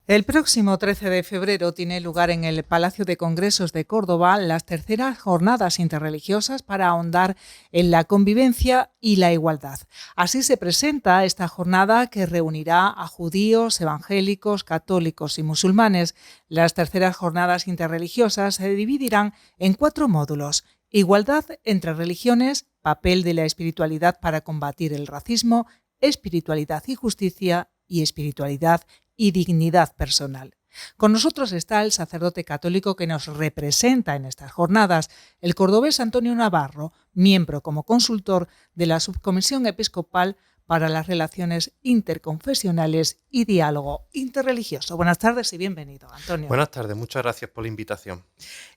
El próximo 13 de febrero tiene lugar en el Palacio de Congresos de Córdoba las terceras jornadas interreligiosas para ahondar en la convivencia y la igualdad. Así se presenta esta jornada que reunirá a judíos, evangélicos, católicos y musulmanes. Las terceras jornadas interreligiosas se dividirán en 4 módulos: igualdad entre religiones, papel de la espiritualidad para combatir el racismo, espiritualidad y justicia y espiritualidad y dignidad personal. Con nosotros está el sacerdote católico que nos representa en estas jornadas, el cordobés Antonio Navarro, miembro como consultor de la Subcomisión Episcopal para las Relaciones Interconfesionales y Diálogo Interreligioso. Buenas tardes y bienvenido, Antonio. Buenas tardes, muchas gracias por la invitación.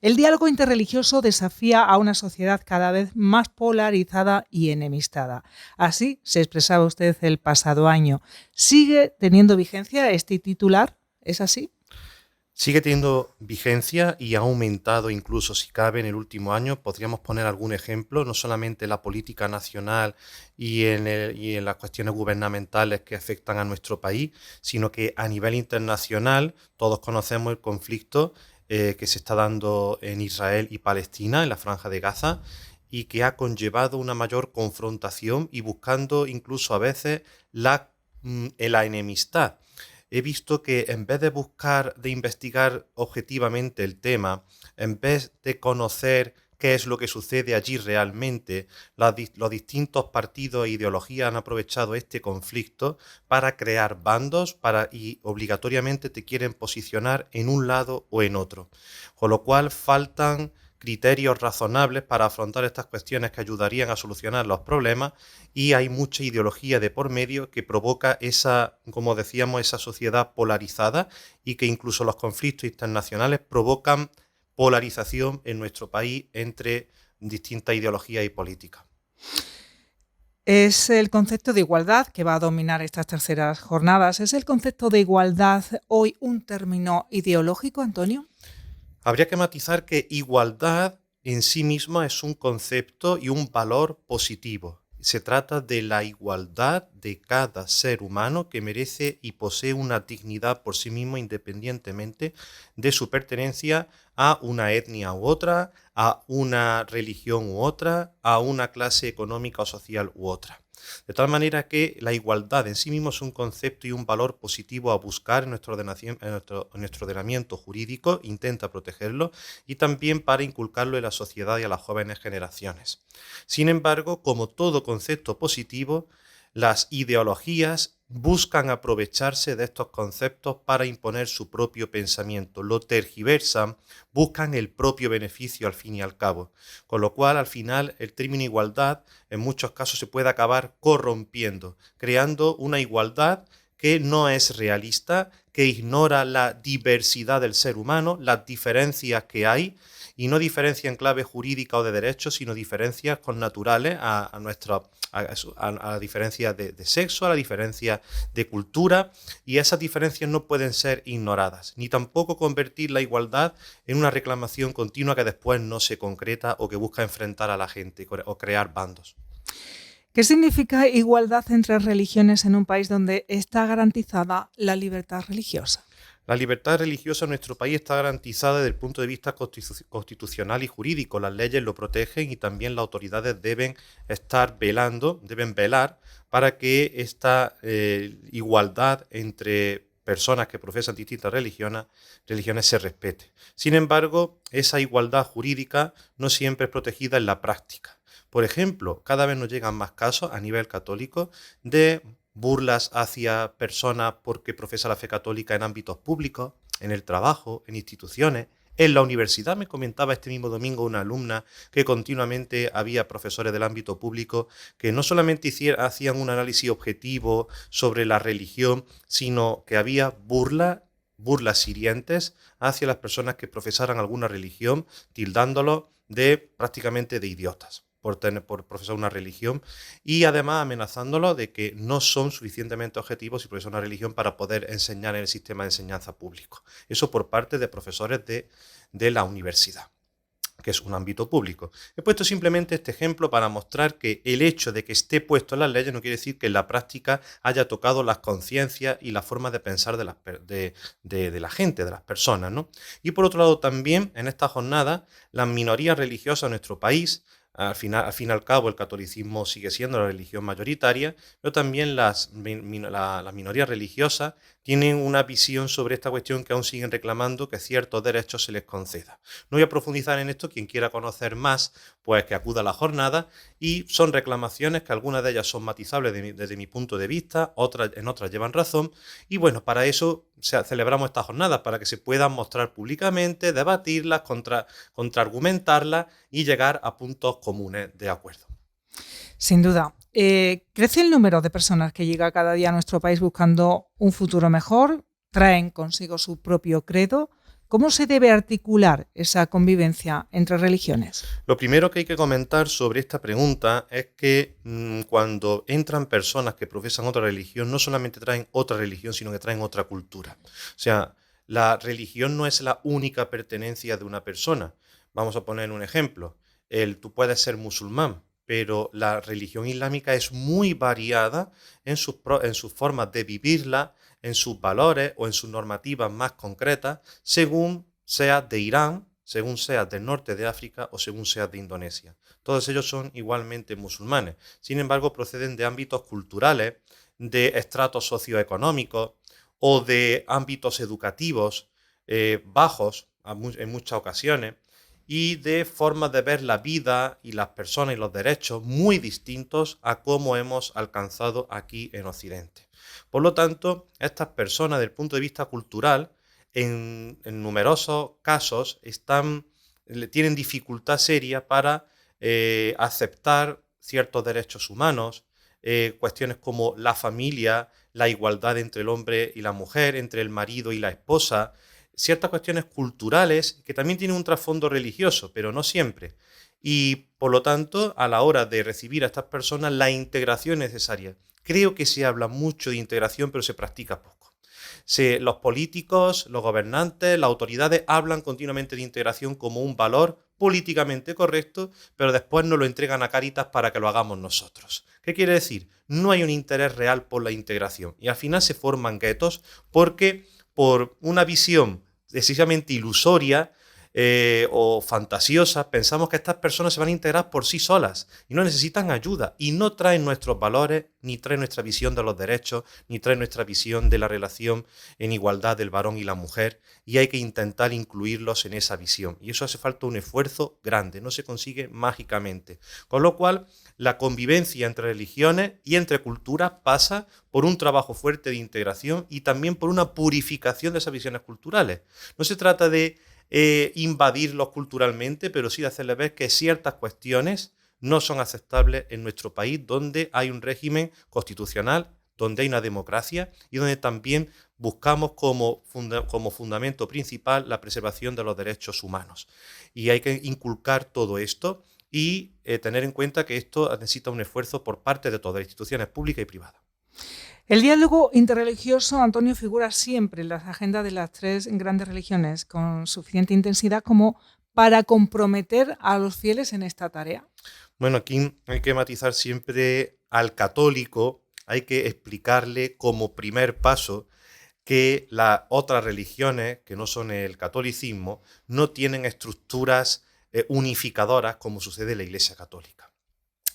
El diálogo interreligioso desafía a una sociedad cada vez más polarizada y enemistada. Así se expresaba usted el pasado año. ¿Sigue teniendo vigencia este titular? ¿Es así? Sigue teniendo vigencia y ha aumentado incluso, si cabe, en el último año. Podríamos poner algún ejemplo, no solamente en la política nacional y en las cuestiones gubernamentales que afectan a nuestro país, sino que a nivel internacional todos conocemos el conflicto que se está dando en Israel y Palestina, en la Franja de Gaza, y que ha conllevado una mayor confrontación y buscando incluso a veces la enemistad. He visto que en vez de investigar objetivamente el tema, en vez de conocer qué es lo que sucede allí realmente, los distintos partidos e ideologías han aprovechado este conflicto para crear bandos y obligatoriamente te quieren posicionar en un lado o en otro. Con lo cual faltan criterios razonables para afrontar estas cuestiones que ayudarían a solucionar los problemas, y hay mucha ideología de por medio que provoca esa, como decíamos, esa sociedad polarizada, y que incluso los conflictos internacionales provocan polarización en nuestro país entre distintas ideologías y políticas. Es el concepto de igualdad que va a dominar estas terceras jornadas. ¿Es el concepto de igualdad hoy un término ideológico, Antonio? Habría que matizar que igualdad en sí misma es un concepto y un valor positivo. Se trata de la igualdad de cada ser humano que merece y posee una dignidad por sí mismo, independientemente de su pertenencia a una etnia u otra, a una religión u otra, a una clase económica o social u otra. De tal manera que la igualdad en sí mismo es un concepto y un valor positivo a buscar en nuestro ordenamiento jurídico, intenta protegerlo, y también para inculcarlo en la sociedad y a las jóvenes generaciones. Sin embargo, como todo concepto positivo, las ideologías buscan aprovecharse de estos conceptos para imponer su propio pensamiento, lo tergiversan, buscan el propio beneficio al fin y al cabo, con lo cual al final el término igualdad en muchos casos se puede acabar corrompiendo, creando una igualdad que no es realista, que ignora la diversidad del ser humano, las diferencias que hay, y no diferencia en clave jurídica o de derecho, sino diferencias connaturales a la diferencia de sexo, a la diferencia de cultura, y esas diferencias no pueden ser ignoradas, ni tampoco convertir la igualdad en una reclamación continua que después no se concreta o que busca enfrentar a la gente o crear bandos. ¿Qué significa igualdad entre religiones en un país donde está garantizada la libertad religiosa? La libertad religiosa en nuestro país está garantizada desde el punto de vista constitucional y jurídico. Las leyes lo protegen y también las autoridades deben velar para que esta igualdad entre personas que profesan distintas religiones se respete. Sin embargo, esa igualdad jurídica no siempre es protegida en la práctica. Por ejemplo, cada vez nos llegan más casos a nivel católico de burlas hacia personas porque profesan la fe católica en ámbitos públicos, en el trabajo, en instituciones. En la universidad me comentaba este mismo domingo una alumna que continuamente había profesores del ámbito público que no solamente hacían un análisis objetivo sobre la religión, sino que había burlas hirientes hacia las personas que profesaran alguna religión, tildándolos prácticamente de idiotas por profesar una religión, y además amenazándolos de que no son suficientemente objetivos y profesan una religión para poder enseñar en el sistema de enseñanza público. Eso por parte de profesores de la universidad. que es un ámbito público. He puesto simplemente este ejemplo para mostrar que el hecho de que esté puesto en las leyes no quiere decir que en la práctica haya tocado las conciencias y la forma de pensar de la gente, de las personas, ¿no? Y por otro lado también, en esta jornada, las minorías religiosas en nuestro país, al fin y al cabo el catolicismo sigue siendo la religión mayoritaria, pero también las minorías religiosas tienen una visión sobre esta cuestión que aún siguen reclamando que ciertos derechos se les conceda. No voy a profundizar en esto, quien quiera conocer más, pues que acuda a la jornada, y son reclamaciones que algunas de ellas son matizables desde mi punto de vista, en otras llevan razón, y bueno, para eso celebramos estas jornadas, para que se puedan mostrar públicamente, debatirlas, contraargumentarlas y llegar a puntos comunes de acuerdo. Sin duda. Crece el número de personas que llega cada día a nuestro país buscando un futuro mejor, traen consigo su propio credo. ¿Cómo se debe articular esa convivencia entre religiones? Lo primero que hay que comentar sobre esta pregunta es que cuando entran personas que profesan otra religión, no solamente traen otra religión, sino que traen otra cultura. O sea, la religión no es la única pertenencia de una persona. Vamos a poner un ejemplo. Tú puedes ser musulmán, pero la religión islámica es muy variada en sus formas de vivirla, en sus valores o en sus normativas más concretas, según seas de Irán, según seas del norte de África o según seas de Indonesia. Todos ellos son igualmente musulmanes. Sin embargo, proceden de ámbitos culturales, de estratos socioeconómicos o de ámbitos educativos bajos en muchas ocasiones, y de formas de ver la vida y las personas y los derechos muy distintos a cómo hemos alcanzado aquí en Occidente. Por lo tanto, estas personas, desde el punto de vista cultural, en numerosos casos tienen dificultad seria para aceptar ciertos derechos humanos, cuestiones como la familia, la igualdad entre el hombre y la mujer, entre el marido y la esposa, ciertas cuestiones culturales que también tienen un trasfondo religioso, pero no siempre. Y por lo tanto, a la hora de recibir a estas personas, la integración es necesaria. Creo que se habla mucho de integración, pero se practica poco. Los políticos, los gobernantes, las autoridades hablan continuamente de integración como un valor políticamente correcto, pero después nos lo entregan a Cáritas para que lo hagamos nosotros. ¿Qué quiere decir? No hay un interés real por la integración y al final se forman guetos porque por una visión excesivamente ilusoria o fantasiosa, pensamos que estas personas se van a integrar por sí solas y no necesitan ayuda y no traen nuestros valores, ni traen nuestra visión de los derechos, ni traen nuestra visión de la relación en igualdad del varón y la mujer, y hay que intentar incluirlos en esa visión. Y eso hace falta un esfuerzo grande, no se consigue mágicamente. Con lo cual, la convivencia entre religiones y entre culturas pasa por un trabajo fuerte de integración y también por una purificación de esas visiones culturales. No se trata de invadirlos culturalmente, pero sí de hacerles ver que ciertas cuestiones no son aceptables en nuestro país, donde hay un régimen constitucional, donde hay una democracia y donde también buscamos como fundamento principal la preservación de los derechos humanos. Y hay que inculcar todo esto y tener en cuenta que esto necesita un esfuerzo por parte de todas las instituciones públicas y privadas. El diálogo interreligioso, Antonio, figura siempre en las agendas de las tres grandes religiones con suficiente intensidad como para comprometer a los fieles en esta tarea. Bueno, aquí hay que matizar siempre al católico, hay que explicarle como primer paso que las otras religiones, que no son el catolicismo, no tienen estructuras unificadoras como sucede en la Iglesia Católica.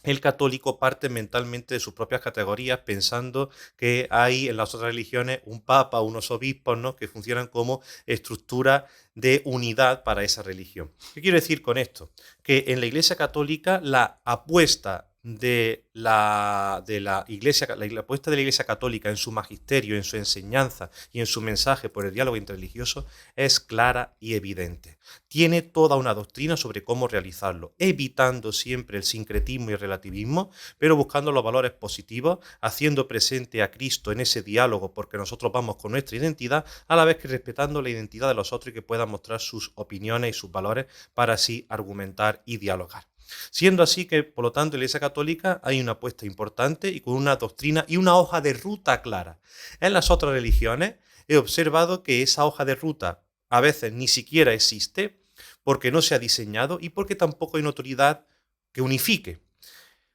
El católico parte mentalmente de sus propias categorías pensando que hay en las otras religiones un papa, unos obispos, ¿no?, que funcionan como estructura de unidad para esa religión. ¿Qué quiero decir con esto? Que en la Iglesia Católica la apuesta de la apuesta de la Iglesia Católica en su magisterio, en su enseñanza y en su mensaje por el diálogo interreligioso es clara y evidente. Tiene toda una doctrina sobre cómo realizarlo, evitando siempre el sincretismo y el relativismo, pero buscando los valores positivos, haciendo presente a Cristo en ese diálogo, porque nosotros vamos con nuestra identidad, a la vez que respetando la identidad de los otros y que puedan mostrar sus opiniones y sus valores para así argumentar y dialogar. Siendo así que, por lo tanto, en la Iglesia Católica hay una apuesta importante y con una doctrina y una hoja de ruta clara. En las otras religiones he observado que esa hoja de ruta a veces ni siquiera existe, porque no se ha diseñado y porque tampoco hay una autoridad que unifique.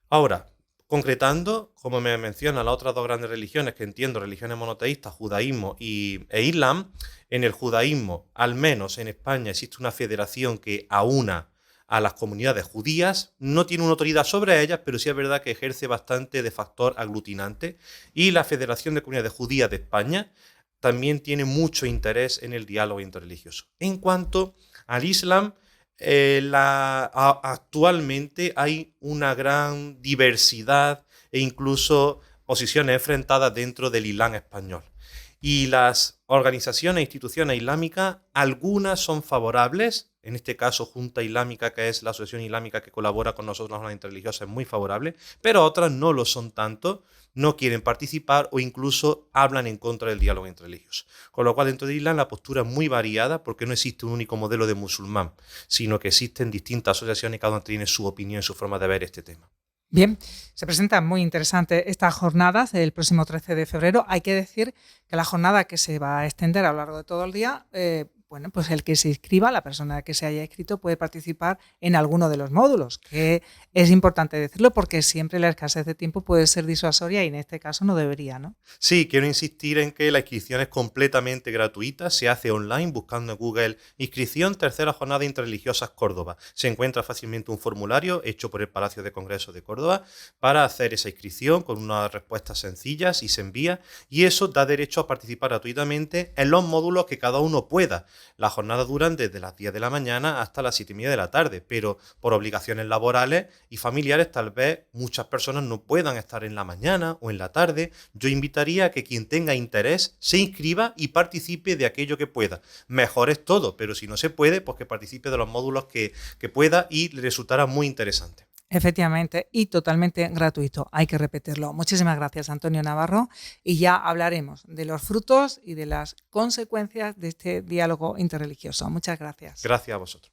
Ahora, concretando, como me menciona las otras dos grandes religiones que entiendo, religiones monoteístas, judaísmo e islam, en el judaísmo, al menos en España, existe una federación que aúna a las comunidades judías, no tiene una autoridad sobre ellas, pero sí es verdad que ejerce bastante de factor aglutinante, y la Federación de Comunidades Judías de España también tiene mucho interés en el diálogo interreligioso. En cuanto al Islam, actualmente hay una gran diversidad e incluso posiciones enfrentadas dentro del Islam español. Y las organizaciones e instituciones islámicas, algunas son favorables, en este caso Junta Islámica, que es la asociación islámica que colabora con nosotros en las interreligiosas, es muy favorable, pero otras no lo son tanto, no quieren participar o incluso hablan en contra del diálogo interreligioso. Con lo cual, dentro de Islam la postura es muy variada porque no existe un único modelo de musulmán, sino que existen distintas asociaciones y cada una tiene su opinión y su forma de ver este tema. Bien, se presenta muy interesante estas jornadas el próximo 13 de febrero. Hay que decir que la jornada que se va a extender a lo largo de todo el día, bueno, pues el que se inscriba, la persona que se haya inscrito, puede participar en alguno de los módulos, que es importante decirlo porque siempre la escasez de tiempo puede ser disuasoria y en este caso no debería, ¿no? Sí, quiero insistir en que la inscripción es completamente gratuita, se hace online buscando en Google inscripción tercera jornada interreligiosas Córdoba. Se encuentra fácilmente un formulario hecho por el Palacio de Congresos de Córdoba para hacer esa inscripción con unas respuestas sencillas y se envía, y eso da derecho a participar gratuitamente en los módulos que cada uno pueda. Las jornadas duran desde las 10 de la mañana hasta las 7:30 de la tarde, pero por obligaciones laborales y familiares tal vez muchas personas no puedan estar en la mañana o en la tarde. Yo invitaría a que quien tenga interés se inscriba y participe de aquello que pueda. Mejor es todo, pero si no se puede, pues que participe de los módulos que pueda y le resultará muy interesante. Efectivamente, y totalmente gratuito, hay que repetirlo. Muchísimas gracias, Antonio Navarro, y ya hablaremos de los frutos y de las consecuencias de este diálogo interreligioso. Muchas gracias. Gracias a vosotros.